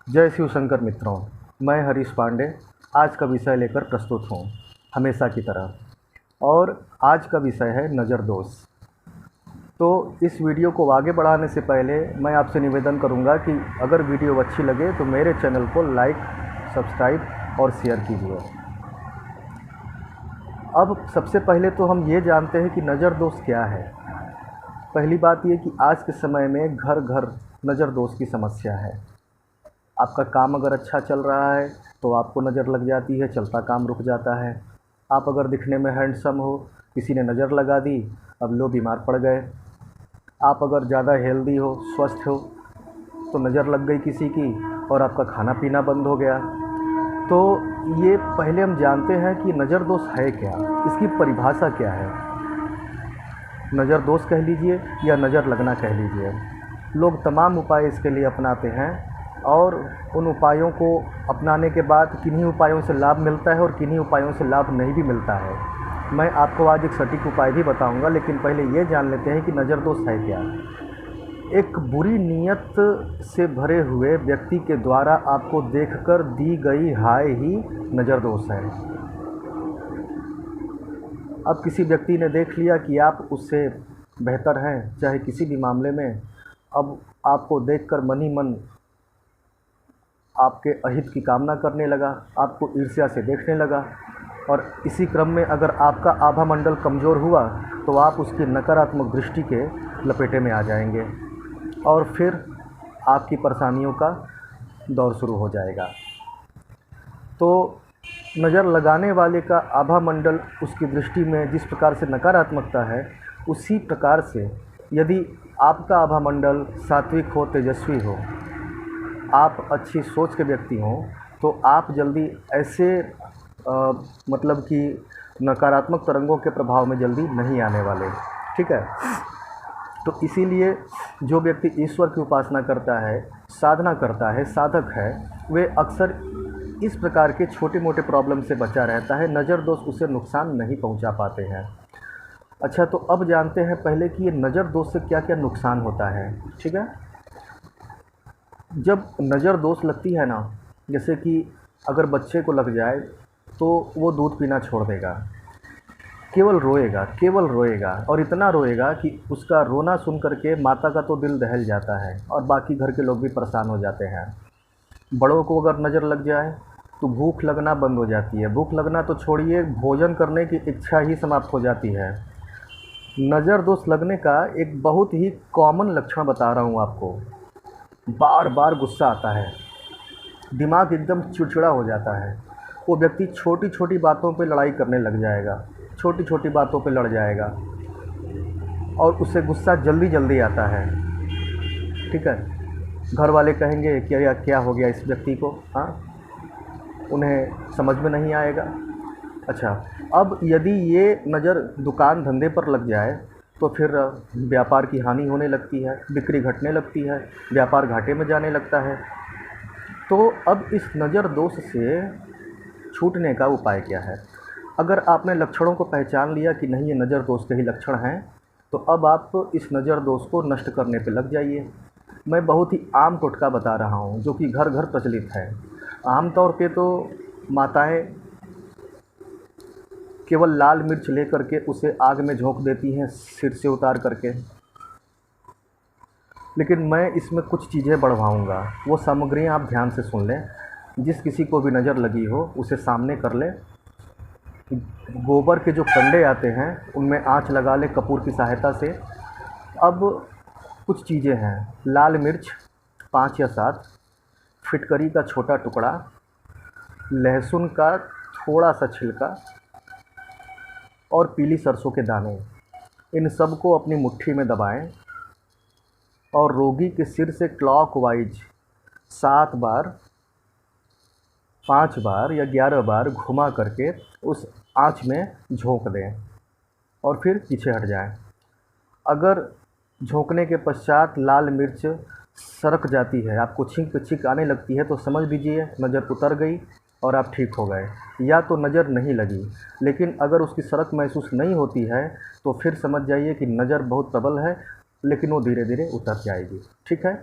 जय शिव शंकर मित्रों, मैं हरीश पांडे आज का विषय लेकर प्रस्तुत हूँ हमेशा की तरह। और आज का विषय है नज़र दोष। तो इस वीडियो को आगे बढ़ाने से पहले मैं आपसे निवेदन करूँगा कि अगर वीडियो अच्छी लगे तो मेरे चैनल को लाइक, सब्सक्राइब और शेयर कीजिए। अब सबसे पहले तो हम ये जानते हैं कि नज़र दोष क्या है। पहली बात ये कि आज के समय में घर घर नज़र दोष की समस्या है। आपका काम अगर अच्छा चल रहा है तो आपको नज़र लग जाती है, चलता काम रुक जाता है। आप अगर दिखने में हैंडसम हो, किसी ने नज़र लगा दी, अब लो बीमार पड़ गए। आप अगर ज़्यादा हेल्दी हो, स्वस्थ हो, तो नज़र लग गई किसी की और आपका खाना पीना बंद हो गया। तो ये पहले हम जानते हैं कि नज़र दोष है क्या, इसकी परिभाषा क्या है। नज़र दोष कह लीजिए या नज़र लगना कह लीजिए, लोग तमाम उपाय इसके लिए अपनाते हैं और उन उपायों को अपनाने के बाद किन्हीं उपायों से लाभ मिलता है और किन्हीं उपायों से लाभ नहीं भी मिलता है। मैं आपको आज एक सटीक उपाय भी बताऊंगा, लेकिन पहले ये जान लेते हैं कि नज़र दोष है क्या। एक बुरी नीयत से भरे हुए व्यक्ति के द्वारा आपको देखकर दी गई हाय ही नज़र दोष है। अब किसी व्यक्ति ने देख लिया कि आप उससे बेहतर हैं, चाहे किसी भी मामले में, अब आपको देखकर मन ही मन आपके अहित की कामना करने लगा, आपको ईर्ष्या से देखने लगा। और इसी क्रम में अगर आपका आभा मंडल कमज़ोर हुआ तो आप उसकी नकारात्मक दृष्टि के लपेटे में आ जाएंगे और फिर आपकी परेशानियों का दौर शुरू हो जाएगा। तो नज़र लगाने वाले का आभा मंडल, उसकी दृष्टि में जिस प्रकार से नकारात्मकता है, उसी प्रकार से यदि आपका आभा मंडल सात्विक हो, तेजस्वी हो, आप अच्छी सोच के व्यक्ति हों, तो आप जल्दी ऐसे मतलब कि नकारात्मक तरंगों के प्रभाव में जल्दी नहीं आने वाले। ठीक है। तो इसीलिए जो व्यक्ति ईश्वर की उपासना करता है, साधना करता है, साधक है, वे अक्सर इस प्रकार के छोटे मोटे प्रॉब्लम से बचा रहता है। नज़र दोष उसे नुकसान नहीं पहुंचा पाते हैं। अच्छा, तो अब जानते हैं पहले कि ये नज़र दोष से क्या क्या नुकसान होता है। ठीक है। जब नज़र दोष लगती है ना, जैसे कि अगर बच्चे को लग जाए तो वो दूध पीना छोड़ देगा, केवल रोएगा, केवल रोएगा और इतना रोएगा कि उसका रोना सुन करके माता का तो दिल दहल जाता है और बाकी घर के लोग भी परेशान हो जाते हैं। बड़ों को अगर नज़र लग जाए तो भूख लगना बंद हो जाती है। भूख लगना तो छोड़िए, भोजन करने की इच्छा ही समाप्त हो जाती है। नज़र दोष लगने का एक बहुत ही कॉमन लक्षण बता रहा हूँ आपको। बार बार गुस्सा आता है, दिमाग एकदम चिड़चिड़ा हो जाता है। वो व्यक्ति छोटी छोटी बातों पे लड़ाई करने लग जाएगा, छोटी छोटी बातों पे लड़ जाएगा और उससे गुस्सा जल्दी जल्दी आता है। ठीक है। घर वाले कहेंगे कि यार क्या हो गया इस व्यक्ति को, हाँ, उन्हें समझ में नहीं आएगा। अच्छा, अब यदि ये नज़र दुकान धंधे पर लग जाए तो फिर व्यापार की हानि होने लगती है, बिक्री घटने लगती है, व्यापार घाटे में जाने लगता है। तो अब इस नज़र दोष से छूटने का उपाय क्या है। अगर आपने लक्षणों को पहचान लिया कि नहीं, ये नज़र दोष के ही लक्षण हैं, तो अब आप इस नज़र दोष को नष्ट करने पे लग जाइए। मैं बहुत ही आम टोटका बता रहा हूँ जो कि घर घर प्रचलित है। आम तौर पे तो माताएं केवल लाल मिर्च ले करके उसे आग में झोंक देती हैं सिर से उतार करके, लेकिन मैं इसमें कुछ चीज़ें बढ़वाऊँगा। वो सामग्रियाँ आप ध्यान से सुन लें। जिस किसी को भी नज़र लगी हो उसे सामने कर ले, गोबर के जो कंडे आते हैं उनमें आंच लगा ले कपूर की सहायता से। अब कुछ चीज़ें हैं, लाल मिर्च 5 या 7, फिटकरी का छोटा टुकड़ा, लहसुन का थोड़ा सा छिलका और पीली सरसों के दाने। इन सब को अपनी मुट्ठी में दबाएं और रोगी के सिर से क्लॉकवाइज 7 बार, 5 बार या 11 बार घुमा करके उस आँच में झोंक दें और फिर पीछे हट जाएं। अगर झोंकने के पश्चात लाल मिर्च सरक जाती है, आपको छींक आने लगती है, तो समझ लीजिए नज़र उतर गई और आप ठीक हो गए, या तो नज़र नहीं लगी। लेकिन अगर उसकी सरक महसूस नहीं होती है तो फिर समझ जाइए कि नज़र बहुत प्रबल है, लेकिन वो धीरे धीरे उतर जाएगी। ठीक है।